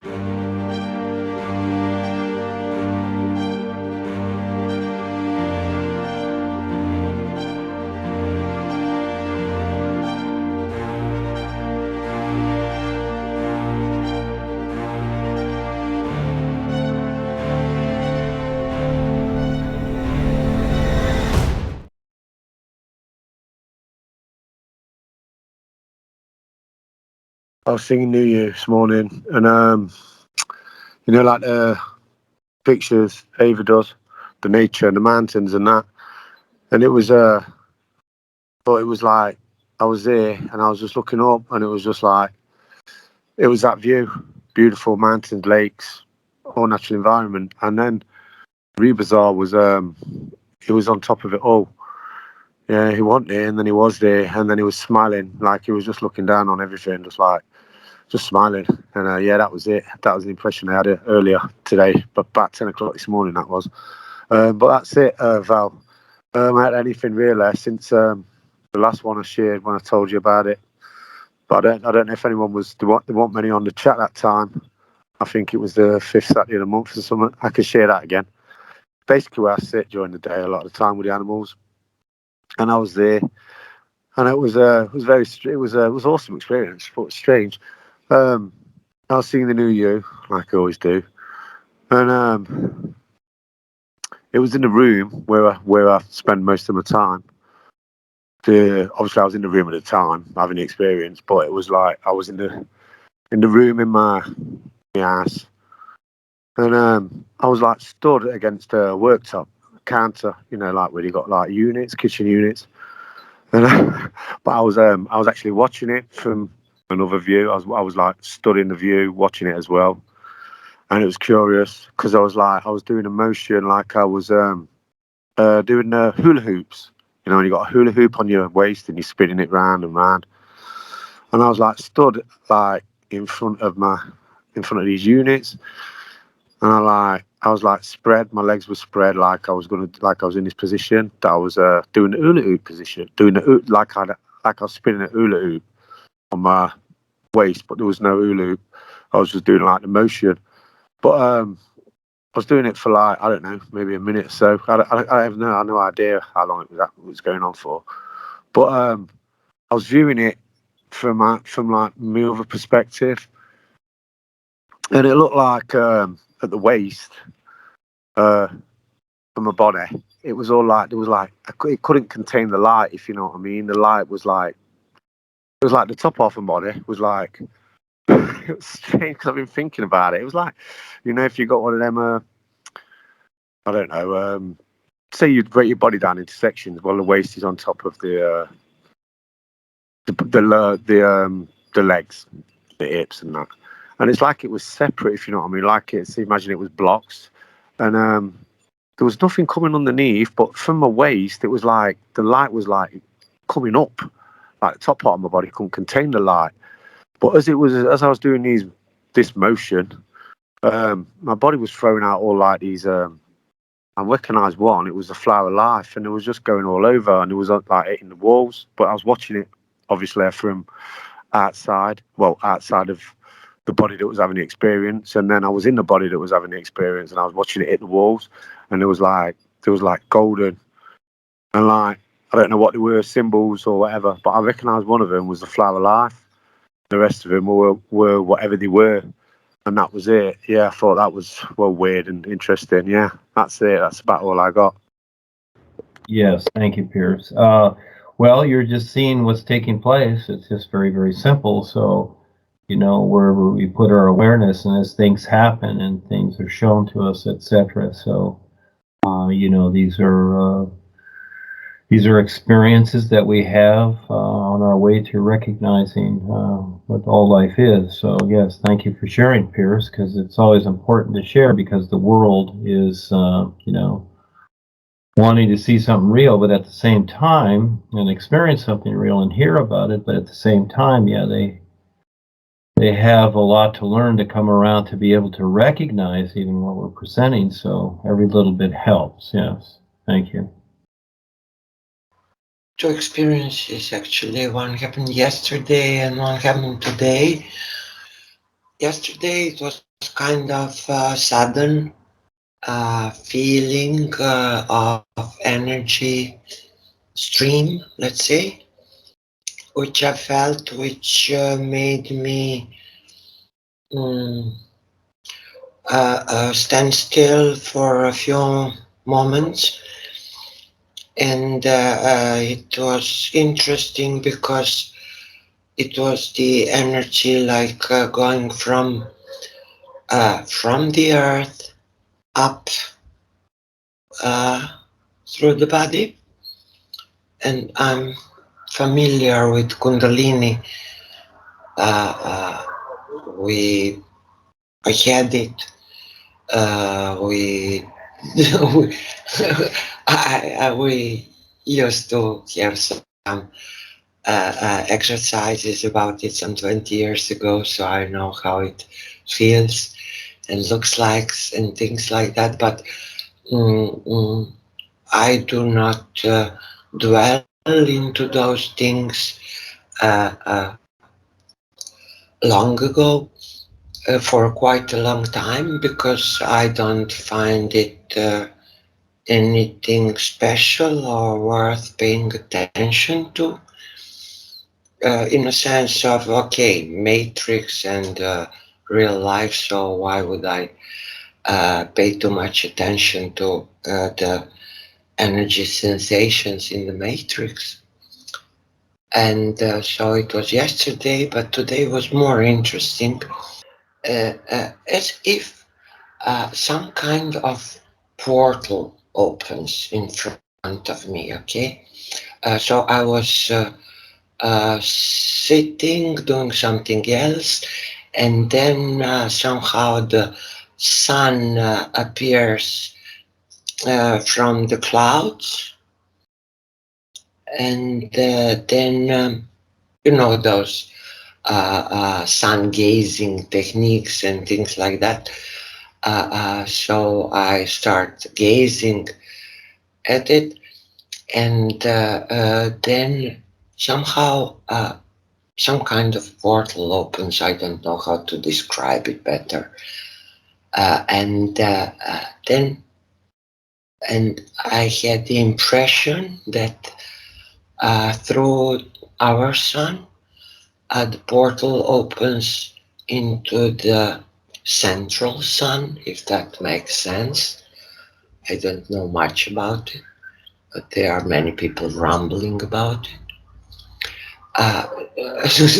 I was singing NUUU this morning, and you know, like the pictures Ava does, the nature and the mountains and that, and it was but it was like I was there and I was just looking up, and it was just like it was that view, beautiful mountains, lakes, all natural environment, and then Rebisar was he was on top of it all. Yeah, he wasn't there, and then he was there, and then he was smiling, like he was just looking down on everything, just smiling. And yeah, that was it. That was the impression I had earlier today, but about 10 o'clock this morning that was. But that's it, Val. I haven't had anything really since the last one I shared when I told you about it. But I don't know if anyone was, there weren't many on the chat that time. I think it was the 5th Saturday of the month or something. I could share that again. Basically where I sit during the day a lot of the time with the animals. And I was there, and it was awesome experience. But strange. I was seeing the NUUU like I always do, and it was in the room where I spend most of my time. Obviously I was in the room at the time having the experience, but it was like I was in the room in my house, and I was like stood against a worktop counter, you know, like where you got like kitchen units. And but I was actually watching it from another view. I was like stood in the view watching it as well, and it was curious because I was doing a motion like I was doing hula hoops. You know, when you got a hula hoop on your waist and you're spinning it round and round. And I was like stood like in front of these units, and I was like spread. My legs were spread like I was in this position that I was doing the hula hoop position, like I was spinning a hula hoop on my waist, but there was no hula hoop. I was just doing like the motion, but I was doing it for like, I don't know, maybe a minute or so. I have no idea how long it was going on for, but I was viewing it from like my other perspective, and it looked like at the waist. For my body, it was all like it couldn't contain the light, if you know what I mean. The light was like the top half of my body was like it was strange because I've been thinking about it. It was like, you know, if you got one of them, I don't know, say you'd break your body down into sections. Well, the waist is on top of the legs, the hips, and that, and it's like it was separate, if you know what I mean. Like imagine it was blocks, and there was nothing coming underneath, but from my waist, it was like the light was like coming up, like the top part of my body couldn't contain the light. But as I was doing this motion, my body was throwing out all like these. I recognised one. It was the flower of life, and it was just going all over, and it was like hitting the walls. But I was watching it obviously from outside of the body that was having the experience, and then I was in the body that was having the experience, and I was watching it hit the walls, and there was like golden, and like I don't know what they were, symbols or whatever, but I recognised one of them was the flower of life. The rest of them were whatever they were, and that was it. Yeah, I thought that was weird and interesting. Yeah, that's it. That's about all I got. Yes, thank you, Pearce. Well, you're just seeing what's taking place. It's just very, very simple. So, you know, wherever we put our awareness, and as things happen and things are shown to us, etc. So, you know, these are experiences that we have on our way to recognizing what all life is. So, yes, thank you for sharing, Pearce, because it's always important to share, because the world is, you know, wanting to see something real, but at the same time, and experience something real and hear about it, but at the same time, yeah, they have a lot to learn to come around to be able to recognize even what we're presenting. So every little bit helps. Yes, thank you. Two experiences actually. One happened yesterday and one happened today. Yesterday it was kind of sudden feeling of energy stream, let's say, which I felt, which made me um, stand still for a few moments. And it was interesting because it was the energy like going from the earth up uh, through the body. And I'm familiar with Kundalini. We I had it. We we, we used to have some exercises about it some 20 years ago, so I know how it feels and looks like and things like that. But mm, mm, I do not dwell into those things long ago for quite a long time because I don't find it anything special or worth paying attention to. In a sense of, okay, Matrix and real life, so why would I pay too much attention to the energy sensations in the Matrix? And so it was yesterday, but today was more interesting, as if some kind of portal opens in front of me, okay? So I was sitting, doing something else, and then somehow the sun appears from the clouds, and then you know those sun gazing techniques and things like that. So I start gazing at it, and then somehow some kind of portal opens. I don't know how to describe it better. And then, and I had the impression that through our sun, the portal opens into the central sun, if that makes sense. I don't know much about it, but there are many people rambling about it.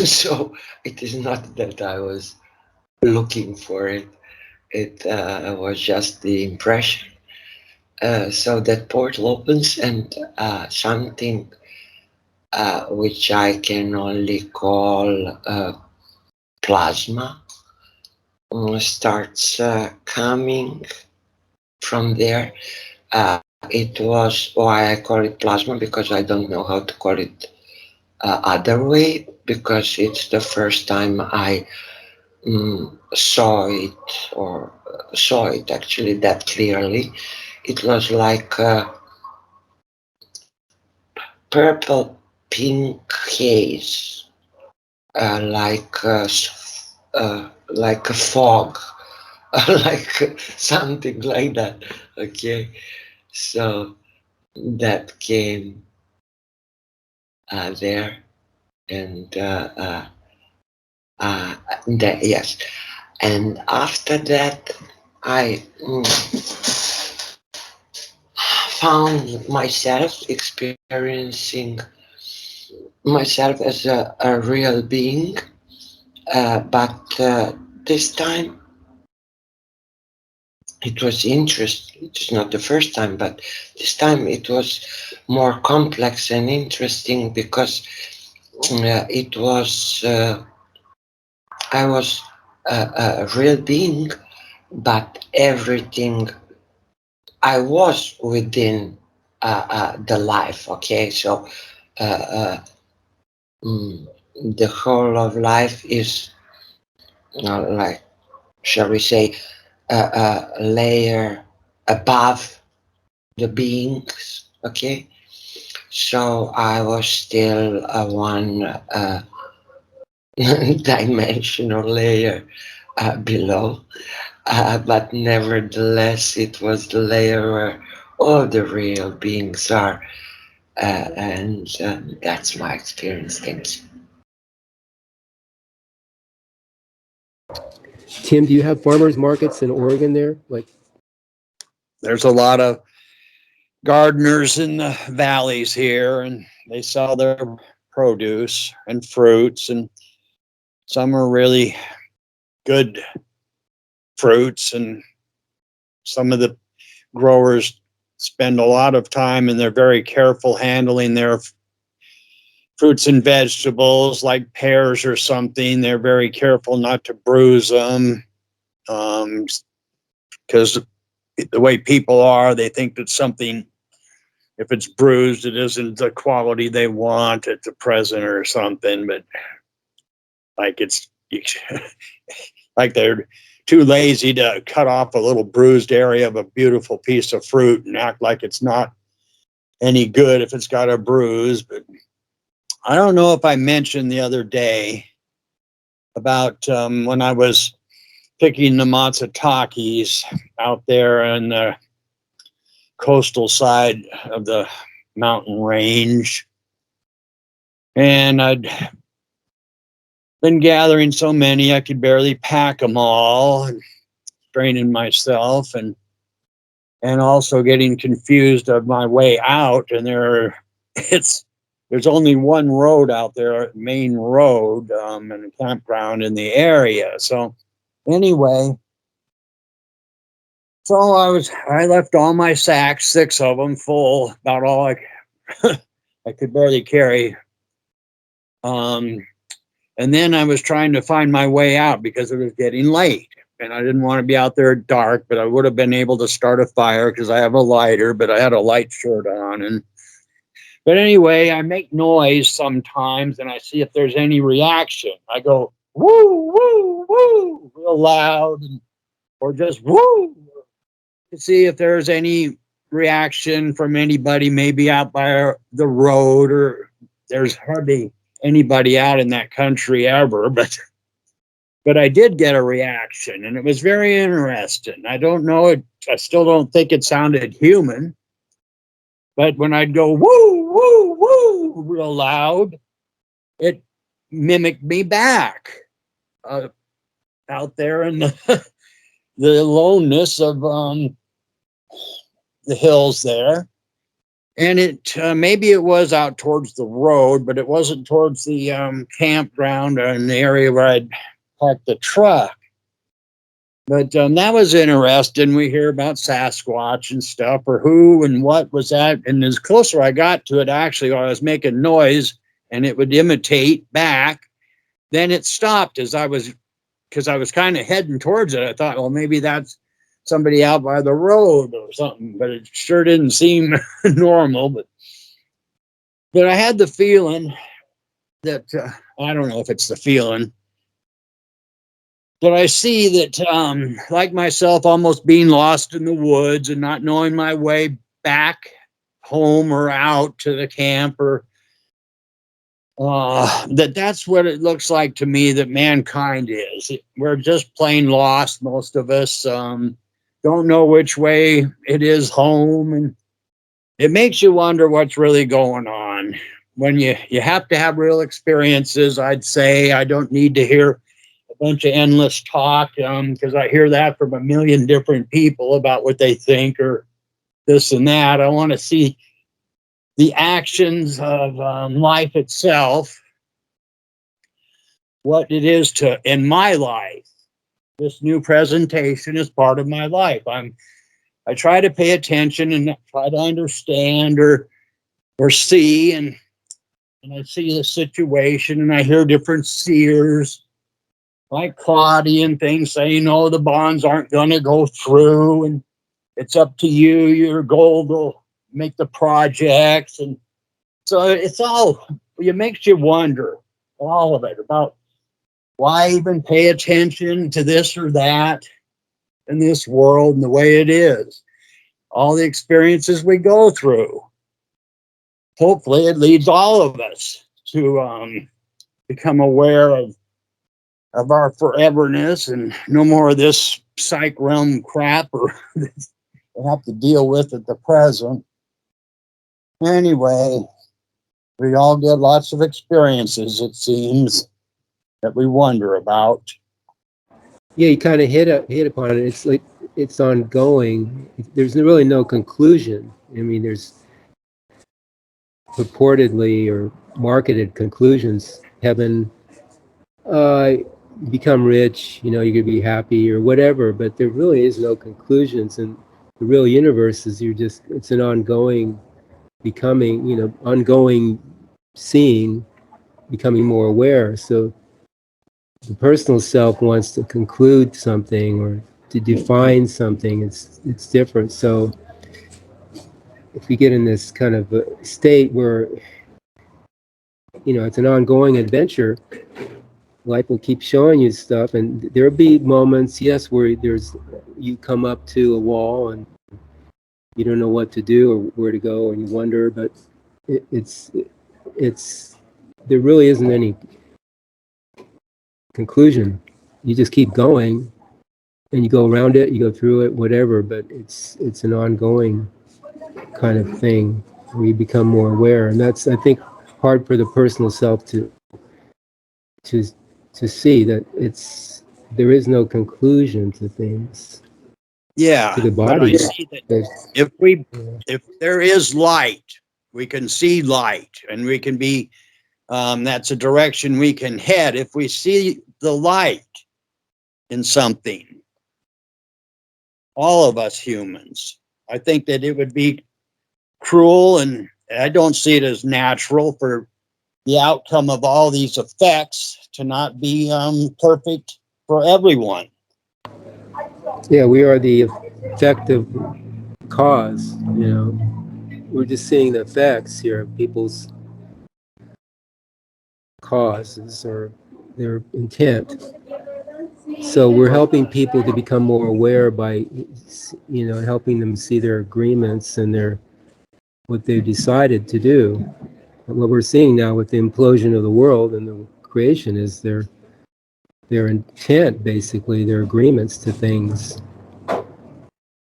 So it is not that I was looking for it. It was just the impression. So that portal opens and something which I can only call plasma starts coming from there. It was why I call it plasma because I don't know how to call it other way, because it's the first time I saw it, or saw it actually that clearly. It was like purple pink haze, like a fog, like something like that. Okay, so that came there, and yes, and after that I found myself experiencing myself as a real being, but this time it was interesting. It's not the first time, but this time it was more complex and interesting because it was I was a real being, but everything I was within the life. Okay, so uh, uh, the whole of life is like, shall we say, a layer above the beings. Okay, so I was still a one dimensional layer below. But nevertheless, it was the layer where all the real beings are. And that's my experience. Thank you. Tim, do you have farmers markets in Oregon there? Like, there's a lot of gardeners in the valleys here, and they sell their produce and fruits, and some are really good fruits, and some of the growers spend a lot of time and they're very careful handling their fruits and vegetables, like pears or something. They're very careful not to bruise them, because the way people are, they think that something, if it's bruised, it isn't the quality they want at the present or something. But like it's like they're too lazy to cut off a little bruised area of a beautiful piece of fruit and act like it's not any good if it's got a bruise. But I don't know if I mentioned the other day about when I was picking the matsutakis out there on the coastal side of the mountain range. And I'd been gathering so many I could barely pack them all, and straining myself, and also getting confused of my way out. And there's only one road out there, main road, and a campground in the area. So anyway, so I left all my sacks, 6 of them, full, about all I could barely carry. And then I was trying to find my way out because it was getting late, and I didn't want to be out there dark, but I would have been able to start a fire because I have a lighter, but I had a light shirt on. But anyway, I make noise sometimes and I see if there's any reaction. I go, woo, woo, woo, real loud, or just woo, to see if there's any reaction from anybody, maybe out by the road, or there's hardly anybody out in that country ever, but I did get a reaction, and it was very interesting. I don't know, I still don't think it sounded human, but when I'd go woo, woo, woo, real loud, it mimicked me back out there in the aloneness of the hills there. And it maybe it was out towards the road, but it wasn't towards the campground or in the area where I'd parked the truck. But that was interesting. We hear about Sasquatch and stuff, or who and what was that. And as closer I got to it, actually, I was making noise and it would imitate back. Then it stopped because I was kind of heading towards it. I thought, well, maybe that's somebody out by the road or something, but it sure didn't seem normal. But I had the feeling that I don't know if it's the feeling, but I see that like myself, almost being lost in the woods and not knowing my way back home or out to the camp, or that's what it looks like to me that mankind is. We're just plain lost, most of us. Don't know which way it is home, and it makes you wonder what's really going on. When you have to have real experiences, I'd say. I don't need to hear a bunch of endless talk, because I hear that from a million different people about what they think or this and that. I want to see the actions of life itself, what it is in my life. This new presentation is part of my life. I try to pay attention and try to understand or see, and I see the situation, and I hear different seers like Claudia and things saying, no, the bonds aren't going to go through, and it's up to you, your goal to make the projects. And so it's all, it makes you wonder, all of it, about why even pay attention to this or that in this world and the way it is. All the experiences we go through. Hopefully it leads all of us to become aware of of our foreverness and no more of this psych realm crap or we have to deal with at the present. Anyway, we all get lots of experiences, it seems, that we wonder about. Yeah, you kind of hit upon it. It's like it's ongoing. There's really no conclusion. I mean, there's purportedly or marketed conclusions. Heaven, uh, become rich. You know, you're gonna be happy or whatever. But there really is no conclusions. And the real universe is it's an ongoing becoming. You know, ongoing seeing, becoming more aware. So the personal self wants to conclude something or to define something. It's different. So if we get in this kind of a state where, you know, it's an ongoing adventure, life will keep showing you stuff, and there'll be moments, yes, where you come up to a wall and you don't know what to do or where to go, and you wonder. But it's there really isn't any conclusion. You just keep going, and you go around it, you go through it, whatever. But it's an ongoing kind of thing where you become more aware, and that's, I think, hard for the personal self to see that there is no conclusion to things. Yeah, To the but I body. see that if there is light, we can see light, and we can be, that's a direction we can head. If we see the light in something, all of us humans, I think that it would be cruel, and I don't see it as natural for the outcome of all these effects to not be perfect for everyone. Yeah, we are the effective cause, you know. We're just seeing the effects here of people's causes or their intent. So we're helping people to become more aware by, you know, helping them see their agreements and what they've decided to do. And what we're seeing now with the implosion of the world and the creation is their intent, basically, their agreements to things.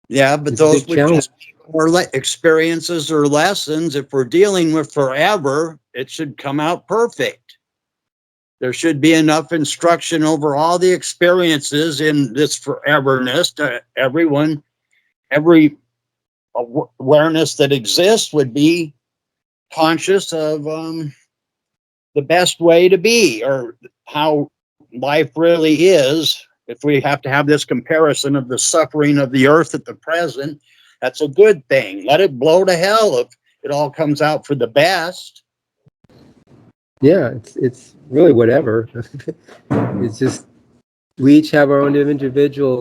Yeah, but It's a those big would challenge. just be more experiences or lessons. If we're dealing with forever, it should come out perfect. There should be enough instruction over all the experiences in this foreverness to everyone. Every awareness that exists would be conscious of the best way to be, or how life really is. If we have to have this comparison of the suffering of the earth at the present, that's a good thing. Let it blow to hell if it all comes out for the best. Yeah, it's really whatever. It's just we each have our own individual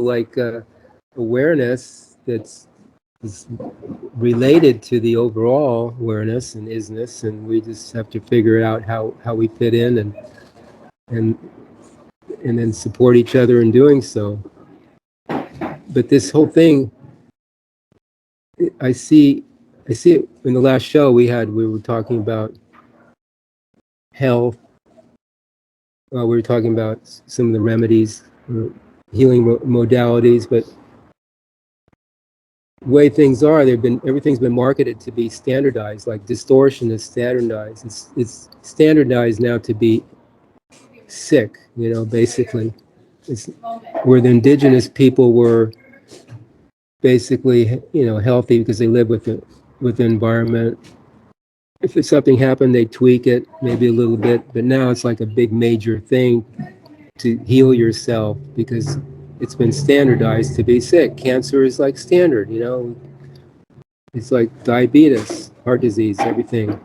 awareness that's is related to the overall awareness and isness, and we just have to figure out how we fit in and then support each other in doing so. But this whole thing, I see it in the last show we were talking about health. We were talking about some of the remedies, healing modalities, but the way things are, everything's been marketed to be standardized. Like distortion is standardized. It's standardized now to be sick. You know, basically, it's where the indigenous people were basically, you know, healthy because they live with the environment. If something happened, they tweak it maybe a little bit, but now it's like a big major thing to heal yourself because it's been standardized to be sick. Cancer is like standard, you know. It's like diabetes, heart disease, everything,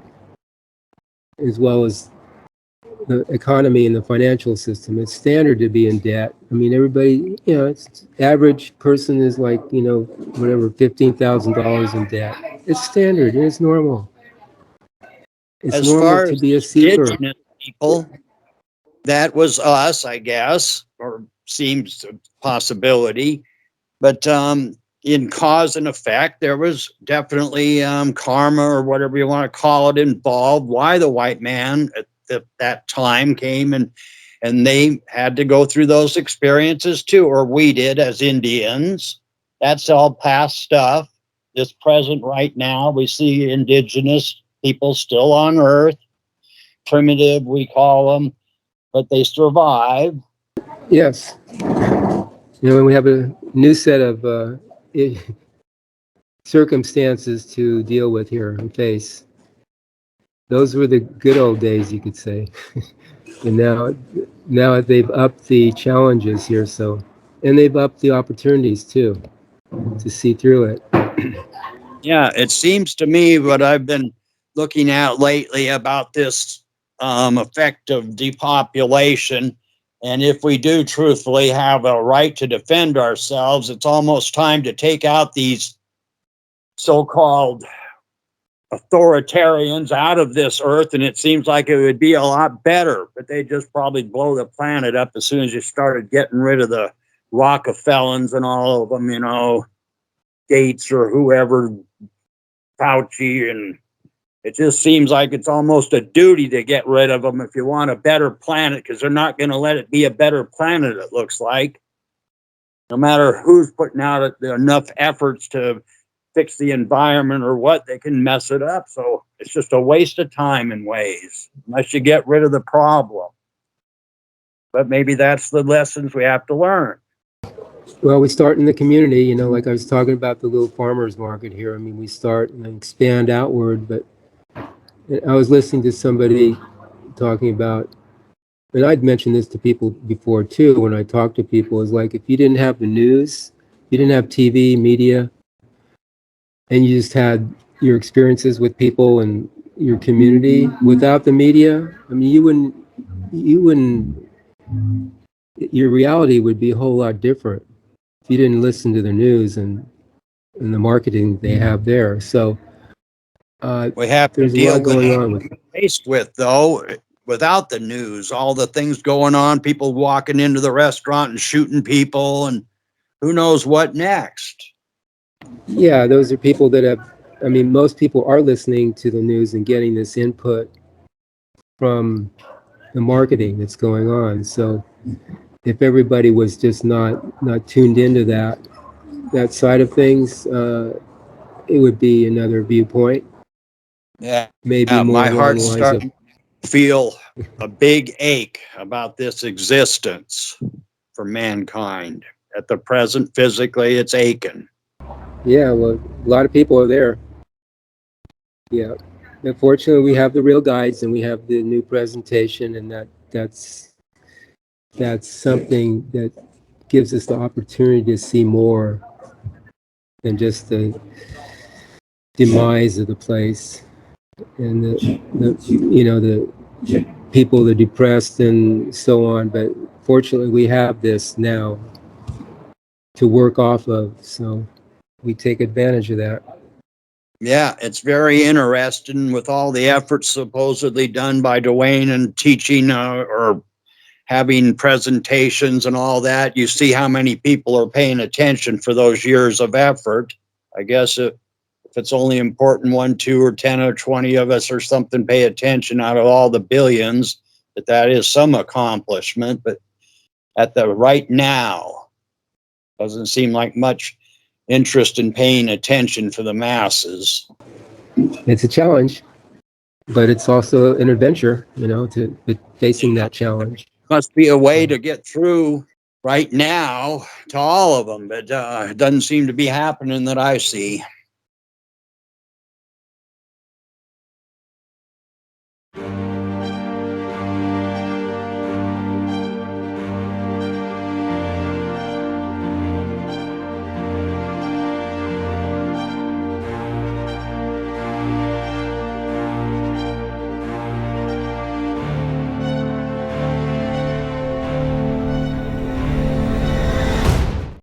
as well as the economy and the financial system. It's standard to be in debt. I mean, everybody, you know, it's average person is like, you know, whatever, $15,000 in debt. It's standard. It's normal. It's As normal far to as be a the seeker. indigenous people, that was us, I guess, or seems a possibility. But in cause and effect, there was definitely karma or whatever you want to call it involved. Why the white man at that time came and and they had to go through those experiences too, or we did as Indians. That's all past stuff. This present right now, we see indigenous people still on Earth, primitive we call them, but they survive. Yes. You know, when we have a new set of circumstances to deal with here and face. Those were the good old days, you could say. And now they've upped the challenges here, so, and they've upped the opportunities too, to see through it. Yeah, it seems to me what I've been looking at lately about this effect of depopulation, and if we do truthfully have a right to defend ourselves, it's almost time to take out these so-called authoritarians out of this earth, and it seems like it would be a lot better, but they just probably blow the planet up as soon as you started getting rid of the Rockefellers and all of them, you know, Gates or whoever, Fauci, and it just seems like it's almost a duty to get rid of them if you want a better planet, because they're not going to let it be a better planet, it looks like. No matter who's putting out enough efforts to fix the environment or what, they can mess it up. So it's just a waste of time in ways, unless you get rid of the problem. But maybe that's the lessons we have to learn. Well, we start in the community, you know, like I was talking about the little farmers market here. I mean, we start and expand outward, but I was listening to somebody talking about, and I'd mentioned this to people before too, when I talk to people, is like, if you didn't have the news, you didn't have TV, media, and you just had your experiences with people and your community without the media, I mean, you wouldn't, your reality would be a whole lot different if you didn't listen to the news and the marketing they have there. So We have to there's a deal lot going on with it. faced with, though, without the news, all the things going on, people walking into the restaurant and shooting people, and who knows what next. Yeah, those are people that have, I mean, most people are listening to the news and getting this input from the marketing that's going on. So if everybody was just not tuned into that side of things, it would be another viewpoint. Yeah, Maybe more my along heart's the lines starting to feel a big ache about this existence for mankind. At the present, physically, it's aching. yeah, well, a lot of people are there. Yeah. Unfortunately, we have the real guides and we have the new presentation, and that's something that gives us the opportunity to see more than just the demise of the place and the you know, the people, the depressed and so on. But fortunately, we have this now to work off of, so we take advantage of that. Yeah, it's very interesting with all the efforts supposedly done by Dwayne and teaching or having presentations and all that. You see how many people are paying attention for those years of effort. I guess if it's only important 1, 2, or 10 or 20 of us or something pay attention out of all the billions, that is some accomplishment. But at the right now, doesn't seem like much interest in paying attention for the masses. It's a challenge, but it's also an adventure, you know, to facing that challenge. Must be a way to get through right now to all of them, but it doesn't seem to be happening that I see.